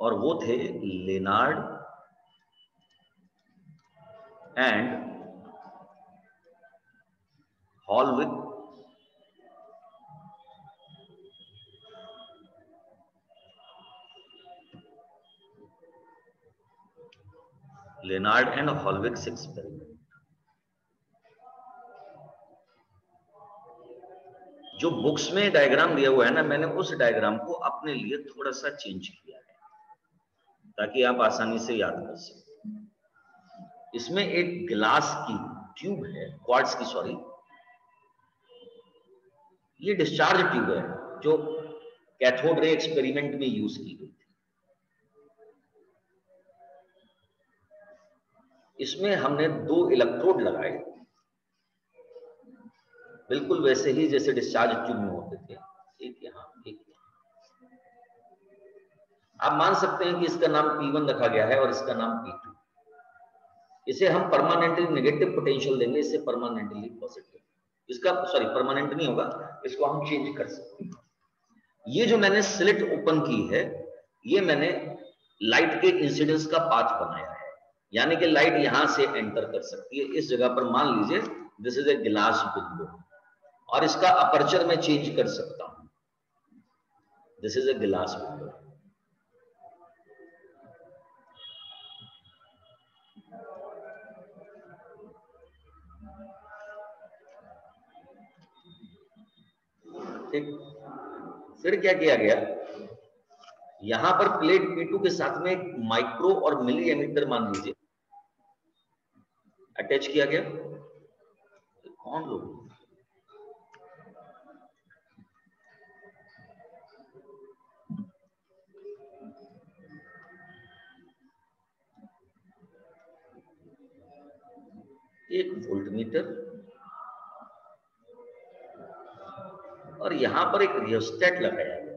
और वो थे Lenard and Hallwachs Lenard and Hallwachs experiment. जो बुक्स में डायग्राम दिया हुआ है ना, मैंने उस डायग्राम को अपने लिए थोड़ा सा चेंज किया है ताकि आप आसानी से याद कर सकें। इसमें एक गिलास की ट्यूब है, क्वार्ट्ज की, सॉरी, ये डिस्चार्ज ट्यूब है जो कैथोड रे एक्सपेरिमेंट में यूज की गई थी। इसमें हमने 2 इलेक्ट्रोड लगाए, बिल्कुल वैसे ही जैसे डिस्चार्ज ट्यूब में होते थे, एक यहाँ एक यहाँ। आप मान सकते हैं कि इसका नाम P1 रखा गया है और इसका नाम P2। इसे हम परमानेंटली नेगेटिव पोटेंशियल देंगे, इसे परमानेंटली पॉजिटिव। इसका सॉरी परमानेंट नहीं होगा, इसको हम चेंज कर सकते हैं। ये जो मैंने स्लिट ओपन की है, ये मैंने लाइट के इंसिडेंस का पाथ बनाया है, यानी कि लाइट यहां से एंटर कर सकती है। इस जगह पर मान लीजिए this is a glass window और इसका अपर्चर मैं चेंज कर सकता हूं। This is a glass window. ठीक, फिर क्या किया गया, यहां पर प्लेट P2 के साथ में एक माइक्रो और मिली एमीटर मान लीजिए अटैच किया गया। कौन लोग, एक वोल्टमीटर और यहां पर एक रियोस्टेट लगाया गया।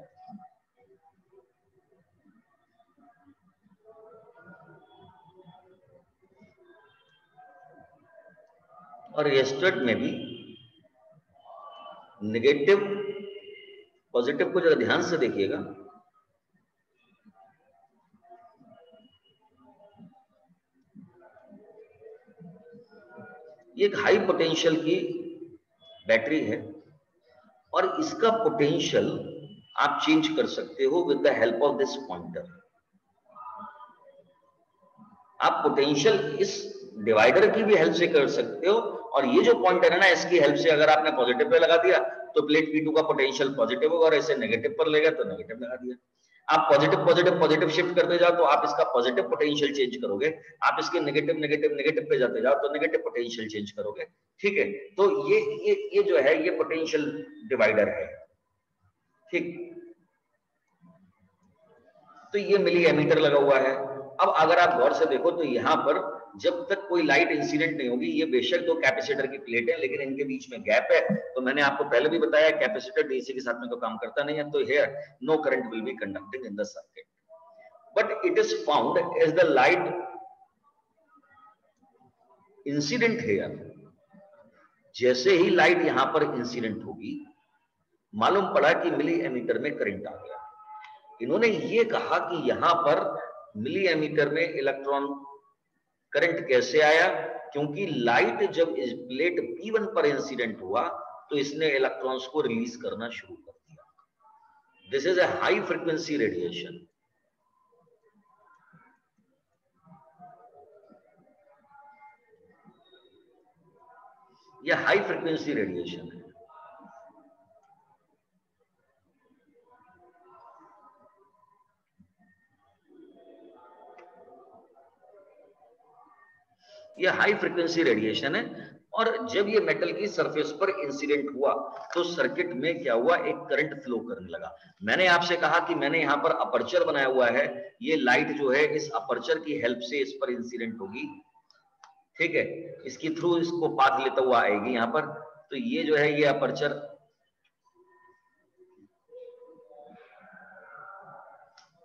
और रियोस्टेट में भी नेगेटिव पॉजिटिव को जरा ध्यान से देखिएगा। ये एक हाई पोटेंशियल की बैटरी है और इसका पोटेंशियल आप चेंज कर सकते हो with the help of this pointer. आप पोटेंशियल इस डिवाइडर की भी हेल्प से कर सकते हो और ये जो पॉइंटर है ना, इसकी हेल्प से अगर आपने पॉजिटिव पे लगा दिया तो प्लेट P2 का पोटेंशियल पॉजिटिव होगा और ऐसे नेगेटिव पर लेगा तो नेगेटिव लगा दिया। आप पॉजिटिव पॉजिटिव पॉजिटिव शिफ्ट करते जाओ तो आप इसका पॉजिटिव पोटेंशियल चेंज करोगे, आप इसके नेगेटिव नेगेटिव नेगेटिव पे जाते जाओ तो नेगेटिव पोटेंशियल चेंज करोगे। ठीक है, तो ये जो है ये पोटेंशियल डिवाइडर है। ठीक, तो ये मिली एमीटर लगा हुआ है। अब अगर आप गौर से देखो तो यहाँ पर जब तक कोई लाइट इंसिडेंट नहीं होगी, ये बेशक 2 कैपेसिटर की प्लेट है लेकिन इनके बीच में गैप है। तो मैंने आपको पहले भी बताया कैपेसिटर डीसी के साथ में तो काम करता नहीं है, तो here no current will be conducting in the circuit, but it is found as the light incident here. जैसे ही लाइट यहां पर इंसिडेंट होगी, मालूम पड़ा कि मिली एमीटर में करंट आ गया। इन्होंने ये कहा कि यहां पर मिली एमीटर में इलेक्ट्रॉन करंट कैसे आया, क्योंकि लाइट जब इस प्लेट P1 पर इंसिडेंट हुआ तो इसने इलेक्ट्रॉन्स को रिलीज करना शुरू कर दिया। This is a high frequency radiation. यह हाई फ्रीक्वेंसी रेडिएशन है। यह हाई फ्रीक्वेंसी रेडिएशन है और जब ये मेटल की सरफेस पर इंसिडेंट हुआ तो सर्किट में क्या हुआ, एक करंट फ्लो करने लगा। मैंने आपसे कहा कि मैंने यहां पर अपर्चर बनाया हुआ है, ये लाइट जो है इस अपर्चर की हेल्प से इस पर इंसिडेंट होगी। ठीक है, इसकी थ्रू इसको पाथ लेता हुआ आएगी यहां पर। तो ये जो है ये अपर्चर,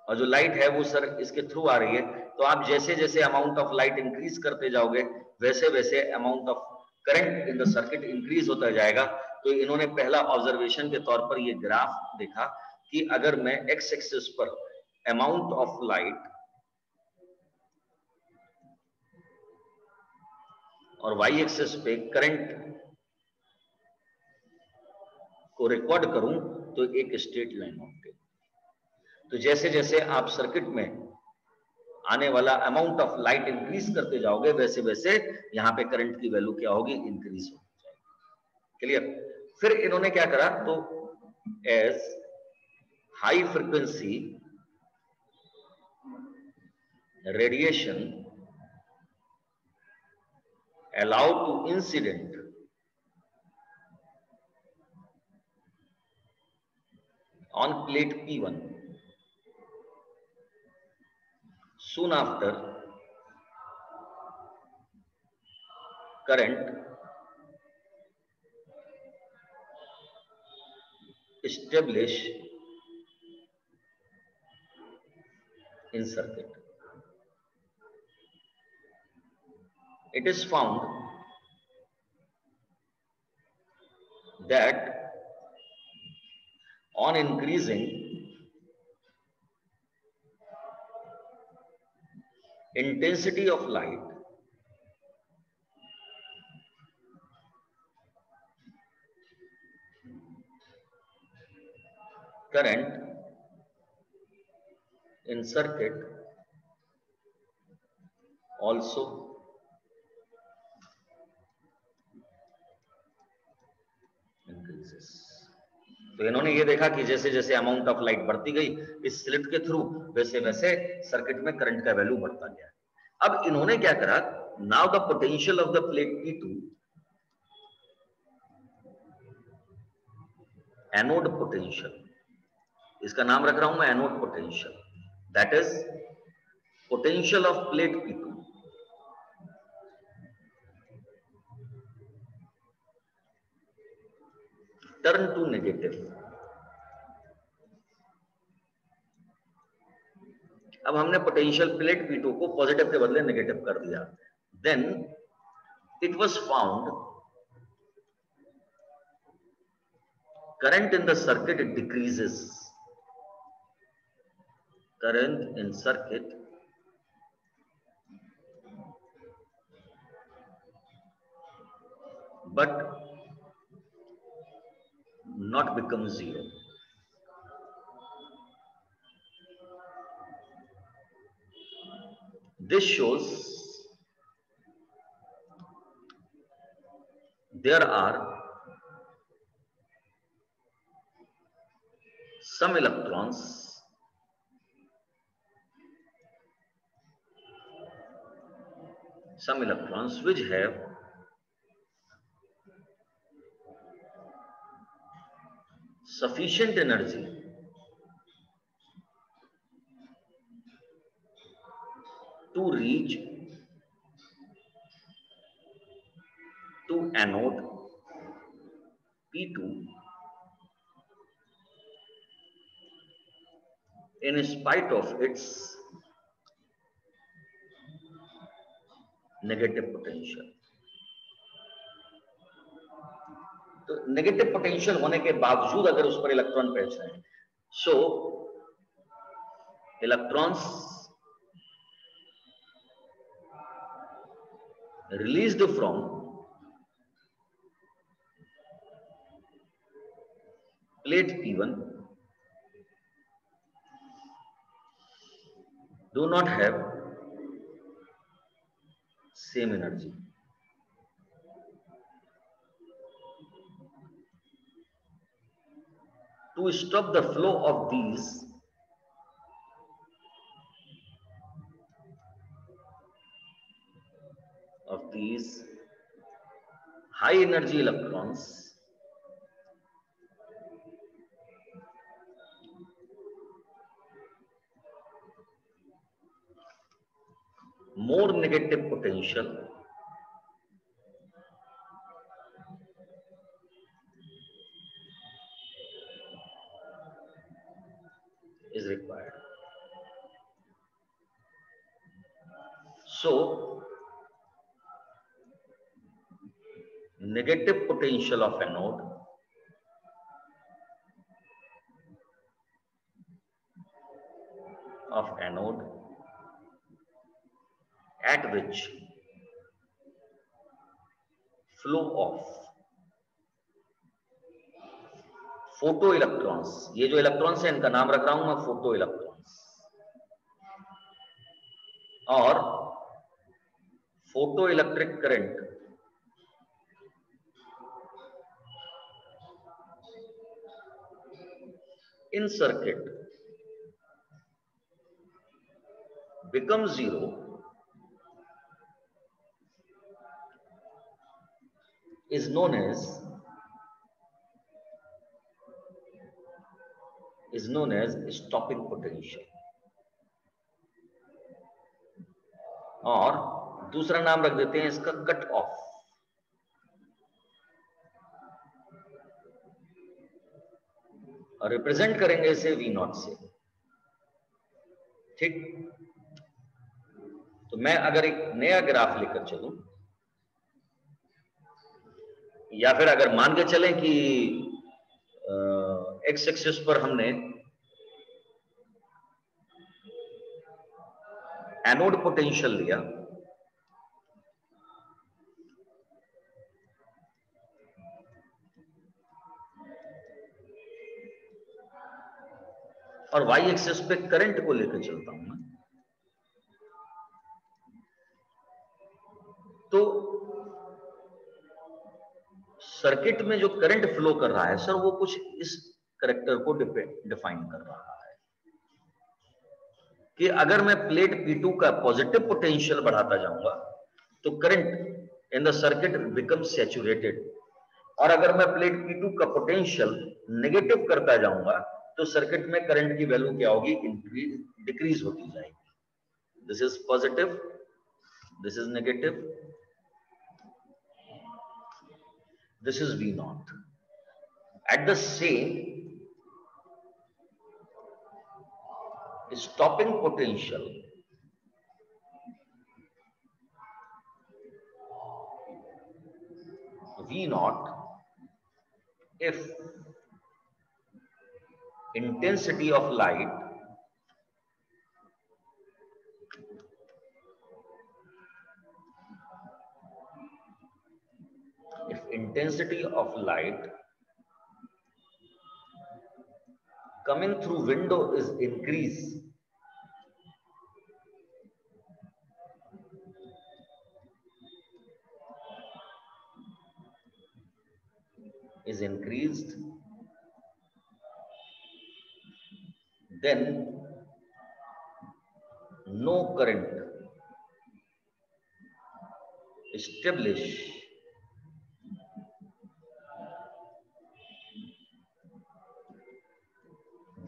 और जो लाइट है वो सर इसके थ्रू आ रही है। तो आप जैसे जैसे अमाउंट ऑफ लाइट इंक्रीज करते जाओगे वैसे वैसे amount of current in the circuit increase होता जाएगा। तो इन्होंने पहला ऑब्जर्वेशन के तौर पर ये ग्राफ देखा कि अगर मैं एक्स एक्सिस पर amount of light और y एक्सेस पे करंट को रिकॉर्ड करूं तो एक स्ट्रेट लाइन होगी। तो जैसे जैसे आप सर्किट में आने वाला अमाउंट ऑफ लाइट इंक्रीज करते जाओगे वैसे वैसे यहां पे करंट की वैल्यू क्या होगी, इंक्रीज हो जाएगी। क्लियर। फिर इन्होंने क्या करा, तो as high frequency radiation allowed to incident on plate P1. Soon after, current establish in circuit. It is found that on increasing intensity of light, current in circuit also increases. तो इन्होंने ये देखा कि जैसे जैसे अमाउंट ऑफ लाइट बढ़ती गई इस स्लिट के थ्रू वैसे वैसे सर्किट में करंट का वैल्यू बढ़ता गया। अब इन्होंने क्या करा, now the potential of the plate P2, anode potential, इसका नाम रख रहा हूं मैं anode potential, that is potential of plate P2 turn to negative. अब हमने पोटेंशियल प्लेट P2 को पॉजिटिव के बदले नेगेटिव कर दिया। Then it was found current in the circuit decreases. Current in circuit but not become zero. This shows there are some electrons which have sufficient energy to reach to anode P2 in spite of its negative potential. तो negative potential होने के बावजूद अगर उस पर electron पहुंच रहे हैं, सो electrons released from plate P1 do not have same energy. To stop the flow of these high energy electrons, more negative potential is required. So negative potential of anode of anode at which flow of photo electrons, ये जो electrons है इनका नाम रख रहा हूं मैं photo electrons, और photo electric current in circuit becomes zero is known as stopping potential, और दूसरा नाम रख देते हैं इसका कट ऑफ। और रिप्रेजेंट करेंगे इसे V0 से। ठीक, तो मैं अगर एक नया ग्राफ लेकर चलूं, या फिर अगर मान के चलें कि एक्स एक्सिस पर हमने एनोड पोटेंशियल लिया, और वाई एक्सिस पे करंट को लेकर चलता हूं मैं, तो सर्किट में जो करंट फ्लो कर रहा है सर, वो कुछ इस करैक्टर को डिफाइन कर रहा है कि अगर मैं प्लेट P2 का पॉजिटिव पोटेंशियल बढ़ाता जाऊंगा तो current in the circuit become saturated, और अगर मैं प्लेट P2 का पोटेंशियल नेगेटिव करता जाऊंगा तो सर्किट में करंट की वैल्यू क्या होगी, डिक्रीज होती जाएगी। This is positive, this is negative, this is V0. At the same, stopping potential V0 if intensity of light coming through window is increased, then no current establish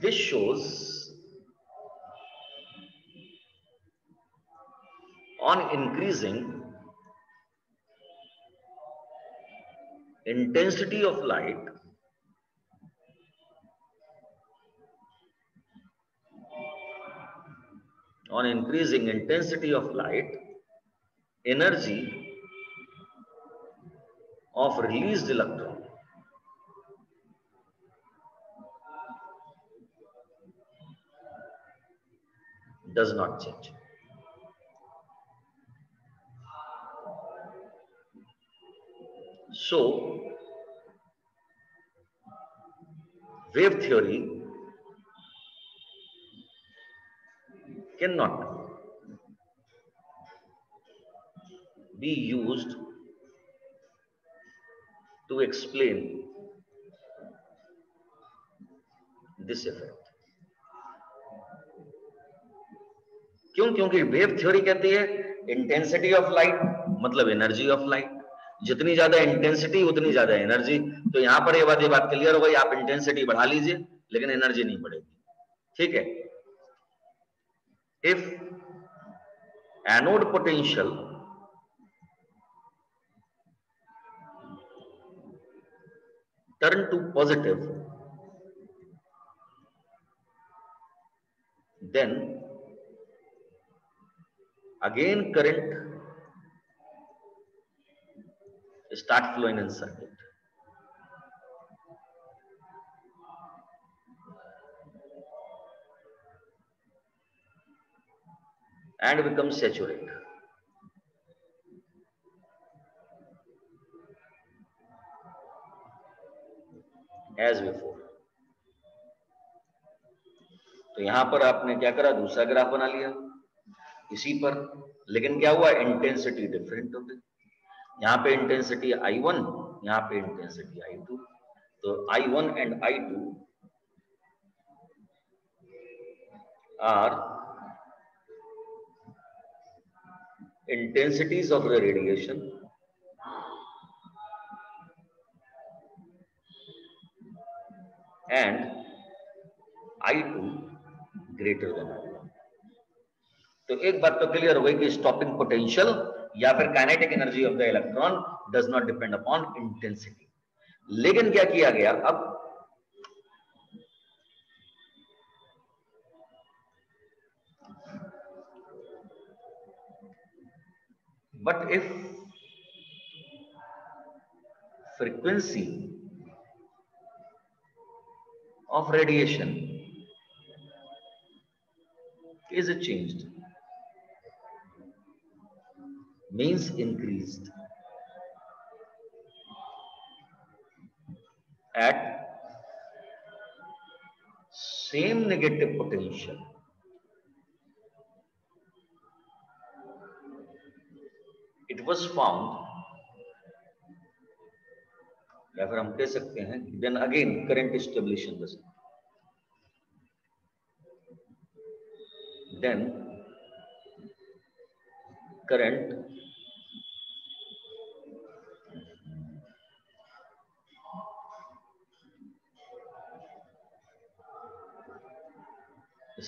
this shows on increasing intensity of light energy of released electron does not change. So wave theory cannot be used to explain this effect. क्यों? क्योंकि wave theory कहती है intensity of light मतलब energy of light, जितनी ज्यादा intensity उतनी ज्यादा energy. तो यहां पर ये बात क्लियर हो गई, आप इंटेंसिटी बढ़ा लीजिए लेकिन एनर्जी नहीं बढ़ेगी। ठीक है, if anode potential turn to positive, then again current start flowing in circuit. and becomes saturated. As before. तो यहां पर आपने क्या करा, दूसरा ग्राफ बना लिया इसी पर, लेकिन क्या हुआ, इंटेंसिटी डिफरेंट हो गई। यहां पे इंटेंसिटी I1, यहां पे इंटेंसिटी I2। तो I1 and I2 are intensities of the radiation and I2 greater than I1। तो एक बात तो क्लियर हो गई कि स्टॉपिंग पोटेंशियल या फिर kinetic energy of the electron does not depend upon intensity. लेकिन क्या किया गया अब, but if frequency of radiation is changed, means increased at same negative potential, it was found, या फिर हम कह सकते हैं then again current established in the system, then current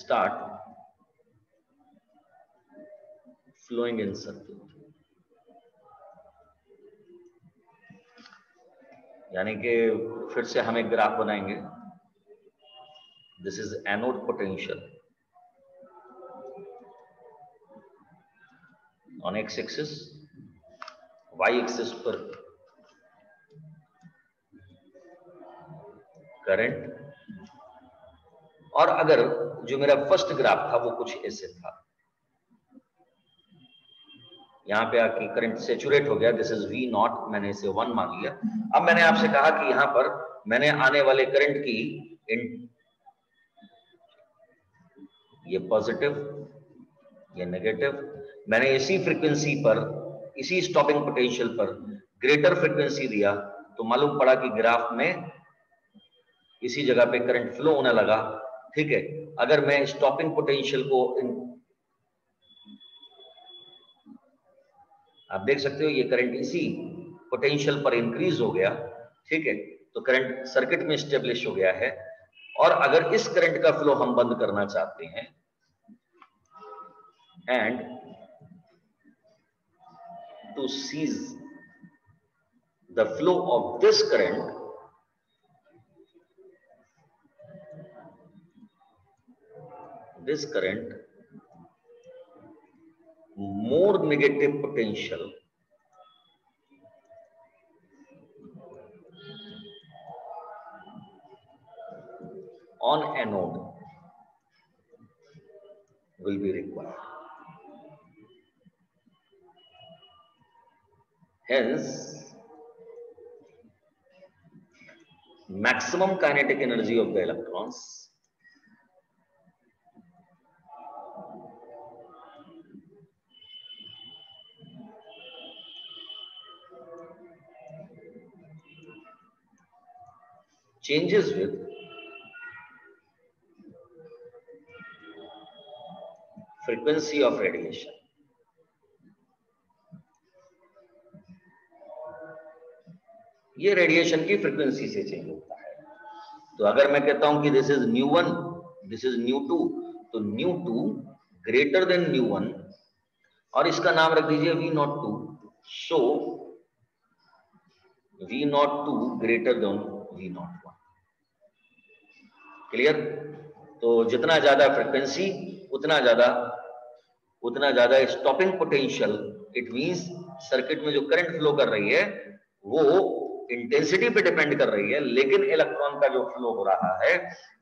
start flowing in circuit। यानी कि फिर से हम एक ग्राफ बनाएंगे। This is anode potential on X axis, Y axis पर करंट, और अगर जो मेरा फर्स्ट ग्राफ था वो कुछ ऐसे था, यहां पे आके करंट सेचुरेट हो गया, दिस इज V नॉट, मैंने इसे 1 मान लिया। अब मैंने आपसे कहा कि यहां पर मैंने आने वाले करंट की ये पॉजिटिव, ये नेगेटिव, मैंने इसी फ्रीक्वेंसी पर, इसी स्टॉपिंग पोटेंशियल पर ग्रेटर फ्रीक्वेंसी दिया, तो मालूम पड़ा कि ग्राफ में इसी जगह पे करंट फ्लो होने लगा। ठीक है, अगर मैं स्टॉपिंग पोटेंशियल को आप देख सकते हो, ये करंट इसी पोटेंशियल पर इंक्रीज हो गया। ठीक है, तो करंट सर्किट में स्टेब्लिश हो गया है। और अगर इस करंट का फ्लो हम बंद करना चाहते हैं, and to cease the flow of this current, this current more negative potential on anode will be required. Hence, maximum kinetic energy of the electrons changes with frequency of radiation। ये radiation की frequency से change होता है। तो अगर मैं कहता हूं कि दिस इज ν1, दिस इज ν2, तो ν2 ग्रेटर देन ν1, और इसका नाम रख दीजिए V02। सो V02 greater than V01। Clear? तो जितना ज्यादा फ्रीक्वेंसी उतना ज्यादा stopping potential. It means circuit में जो करंट फ्लो कर रही है वो इंटेंसिटी पे डिपेंड कर रही है, लेकिन इलेक्ट्रॉन का जो फ्लो हो रहा है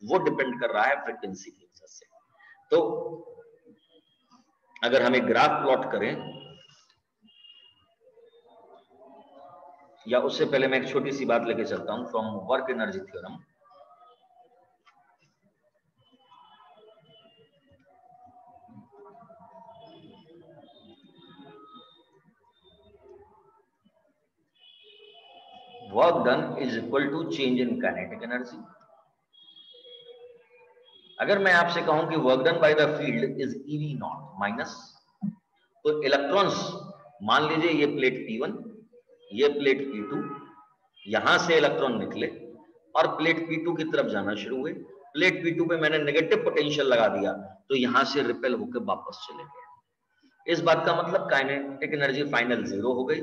वो डिपेंड कर रहा है फ्रीक्वेंसी की वजह से। तो अगर हम एक ग्राफ प्लॉट करें, या उससे पहले मैं एक छोटी सी बात लेके चलता हूं from work energy theorem. Work done is equal to change in kinetic energy. अगर मैं आपसे कहूं कि work done by the field is EV naught minus, तो इलेक्ट्रॉन्स, मान लीजिए ये प्लेट P1, ये प्लेट P2, यहां से इलेक्ट्रॉन निकले और प्लेट P2 की तरफ जाना शुरू हुए। प्लेट P2 पे मैंने नेगेटिव पोटेंशियल लगा दिया, तो यहां से रिपेल होकर वापस चले गए। इस बात का मतलब काइनेटिक एनर्जी फाइनल 0 हो गई।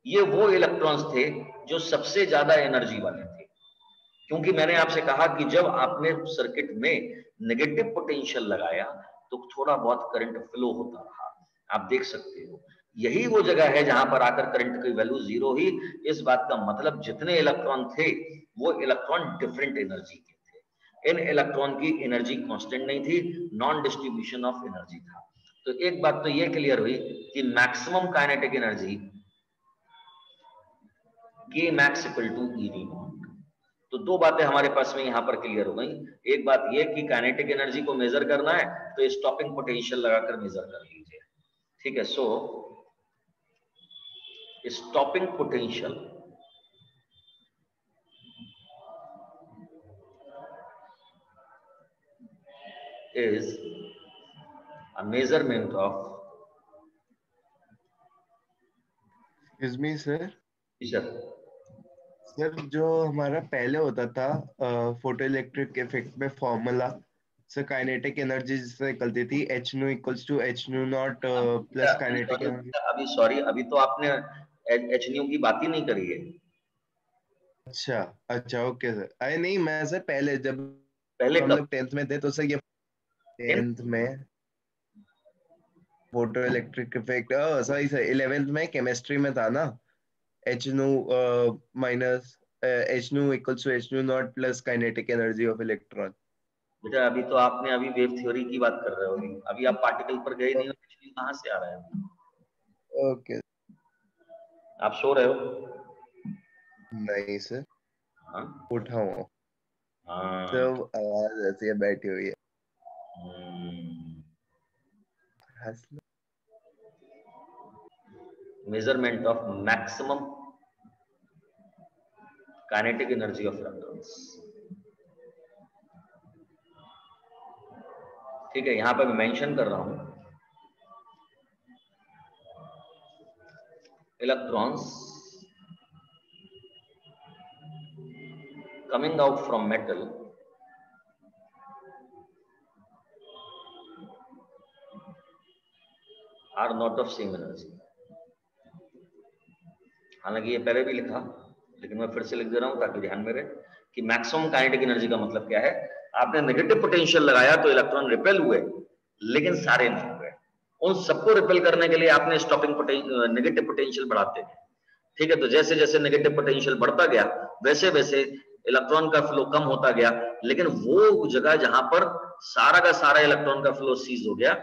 ये वो इलेक्ट्रॉन्स थे जो सबसे ज्यादा एनर्जी वाले थे, क्योंकि मैंने आपसे कहा कि जब आपने सर्किट में नेगेटिव पोटेंशियल लगाया तो थोड़ा बहुत करंट फ्लो होता रहा। आप देख सकते हो यही वो जगह है जहां पर आकर करंट की वैल्यू 0 ही। इस बात का मतलब जितने इलेक्ट्रॉन थे वो इलेक्ट्रॉन डिफरेंट एनर्जी के थे। इन इलेक्ट्रॉन की एनर्जी कांस्टेंट नहीं थी, नॉन डिस्ट्रीब्यूशन ऑफ एनर्जी था। तो एक बात तो ये क्लियर हुई कि maximum kinetic energy K max equal to EV naught. तो दो बातें हमारे पास में यहां पर क्लियर हो गई। एक बात यह कि काइनेटिक एनर्जी को मेजर करना है तो स्टॉपिंग पोटेंशियल लगाकर मेजर कर लीजिए, ठीक है। So stopping potential is a measurement of excuse me sir. Pressure. Sir जो हमारा पहले होता था फोटो इलेक्ट्रिक इफेक्ट में फॉर्मूला, सर काइनेटिक एनर्जी जिससे निकलती थी H nu equals to H nu not plus kinetic energy. अभी सॉरी, अभी तो आपने एच न्यू की बात ही नहीं करी है। अच्छा अच्छा, ओके सर। अरे नहीं, मैं सर पहले जब पहले हम कब? लोग 10th में थे तो सर ये 10th में photo electric effect, sorry sir 11th में केमिस्ट्री में था ना, H nu minus H nu equals to H nu not plus kinetic energy of electron. बेटा अभी तो आपने अभी वेव थ्योरी की बात कर रहे हो, अभी आप पार्टिकल पर गए नहीं हो, एच कहां से आ रहा है? ओके। आप सो रहे हो? नहीं सर, हाँ उठा हूँ। हाँ। सब आवाज ऐसी है बैठी हुई है। हंसना। Measurement of maximum kinetic energy of electrons, ठीक है। यहां पर मैं मेंशन कर रहा हूं electrons coming out from metal are not of same energy। हालांकि ये पहले भी लिखा, लेकिन मैं फिर से लिख दे रहा हूं ताकि ध्यान में रहे कि मैक्सिमम काइनेटिक एनर्जी का मतलब क्या है। आपने नेगेटिव पोटेंशियल लगाया तो इलेक्ट्रॉन रिपेल हुए, लेकिन सारे नहीं हुए। उन सबको रिपेल करने के लिए आपने स्टॉपिंग नेगेटिव पोटेंशियल बढ़ाते गए, ठीक है। तो जैसे जैसे नेगेटिव पोटेंशियल बढ़ता गया वैसे वैसे इलेक्ट्रॉन का फ्लो कम होता गया, लेकिन वो जगह जहां पर सारा का सारा इलेक्ट्रॉन का फ्लो सीज हो गया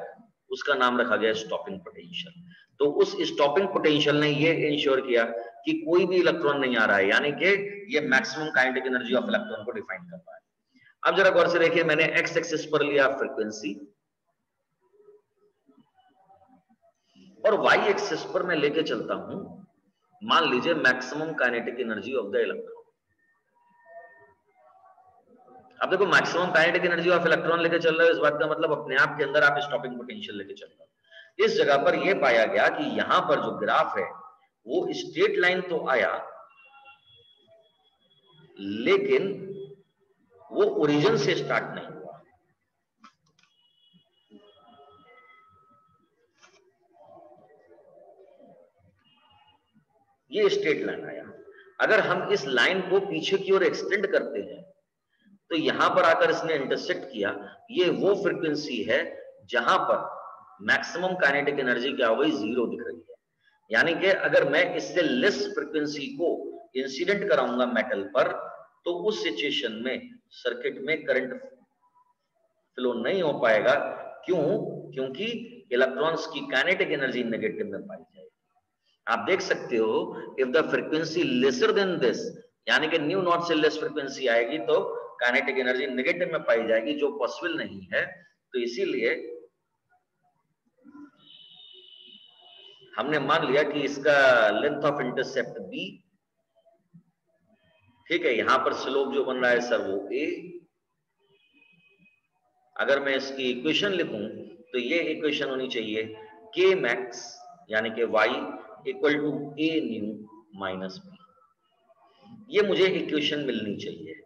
उसका नाम रखा गया स्टॉपिंग पोटेंशियल। तो उस स्टॉपिंग पोटेंशियल ने ये इंश्योर किया कि कोई भी इलेक्ट्रॉन नहीं आ रहा है, यानी कि ये maximum kinetic energy of electron को डिफाइन कर रहा है। अब जरा गौर से देखिए, मैंने एक्स एक्सिस पर लिया फ्रीक्वेंसी और वाई एक्सिस पर मैं लेके चलता हूं, मान लीजिए maximum kinetic energy of the electron. अब देखो maximum kinetic energy of electron लेके चल रहे हो, इस बात का मतलब अपने आप के अंदर आप स्टॉपिंग पोटेंशियल लेके चल रहे हो। इस जगह पर यह पाया गया कि यहां पर जो ग्राफ है वो स्ट्रेट लाइन तो आया, लेकिन वो ओरिजिन से स्टार्ट नहीं हुआ। ये स्ट्रेट लाइन आया। अगर हम इस लाइन को पीछे की ओर एक्सटेंड करते हैं तो यहां पर आकर इसने इंटरसेक्ट किया। ये वो फ्रीक्वेंसी है जहां पर मैक्सिमम काइनेटिक एनर्जी क्या हो गई, 0 दिख रही है। यानी कि अगर मैं इससे लेस फ्रीक्वेंसी को इंसिडेंट कराऊंगा मेटल पर, तो उस सिचुएशन में सर्किट में करंट फ्लो नहीं हो पाएगा, क्यों? क्योंकि इलेक्ट्रॉन्स की काइनेटिक एनर्जी नेगेटिव में पाई जाएगी। आप देख सकते हो if the frequency lesser than this, यानी कि न्यू नॉट से लेस फ्रीक्वेंसी आएगी तो काइनेटिक एनर्जी नेगेटिव में पाई जाएगी, जो पॉसिबल नहीं है। तो इसीलिए हमने मान लिया कि इसका लेंथ ऑफ इंटरसेप्ट b, ठीक है। यहां पर स्लोप जो बन रहा है सर वो a। अगर मैं इसकी इक्वेशन लिखूं तो ये इक्वेशन होनी चाहिए k मैक्स यानी कि y equal to a nu minus b। ये मुझे इक्वेशन मिलनी चाहिए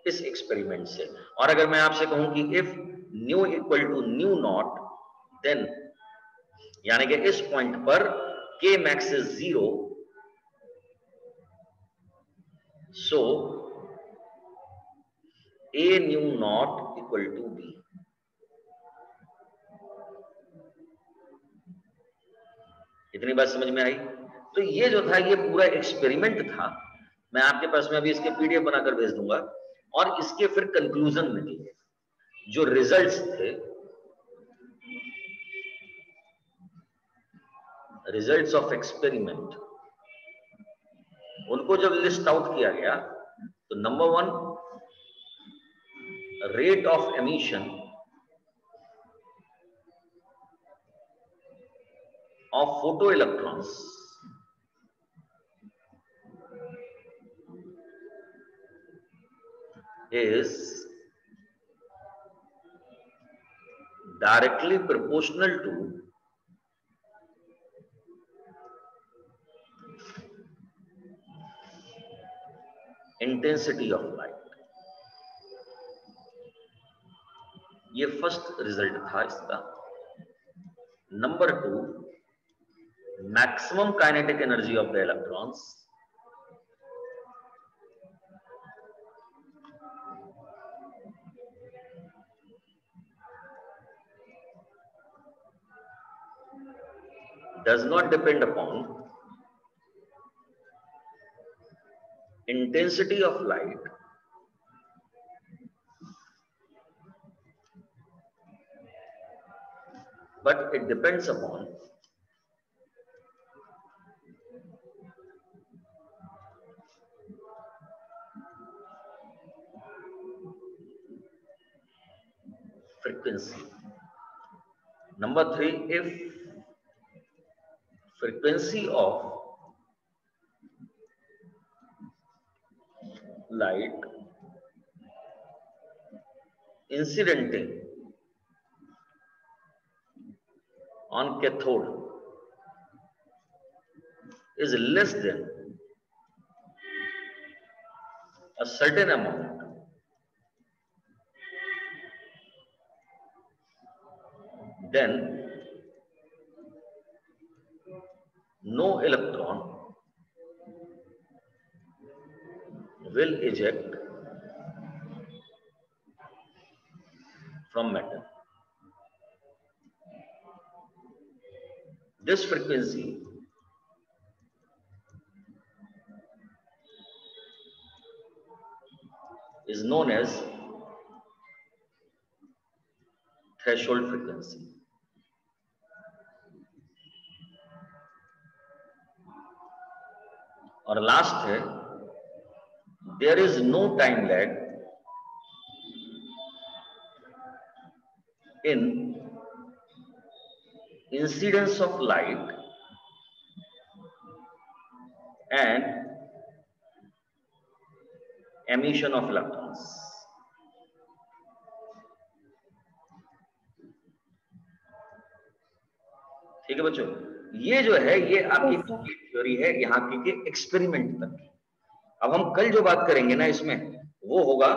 इस एक्सपेरिमेंट से। और अगर मैं आपसे कहूं कि if nu equal to nu naught, then यानी कि इस पॉइंट पर k max is 0, so a nu naught equal to b। इतनी बात समझ में आई? तो ये जो था ये पूरा एक्सपेरिमेंट था। मैं आपके पास में अभी इसके पीडीएफ बनाकर भेज दूंगा, और इसके फिर कंक्लूजन निकले, जो रिजल्ट्स थे, रिजल्ट्स ऑफ एक्सपेरिमेंट, उनको जब लिस्ट आउट किया गया तो number 1, rate of emission of photoelectrons is directly proportional to intensity of light। ये फर्स्ट रिजल्ट था इसका। Number 2, maximum kinetic energy of the electrons does not depend upon intensity of light, but it depends upon frequency। Number 3, if frequency of light incidenting on cathode is less than a certain amount, then no electron will eject from matter। This frequency is known as threshold frequency। और last है, there is no time lag in incidence of light and emission of electrons। ठीक है बच्चों, ये जो है ये आपकी थ्योरी है यहाँ की के एक्सपेरिमेंट तक की। अब हम कल जो बात करेंगे ना इसमें, वो होगा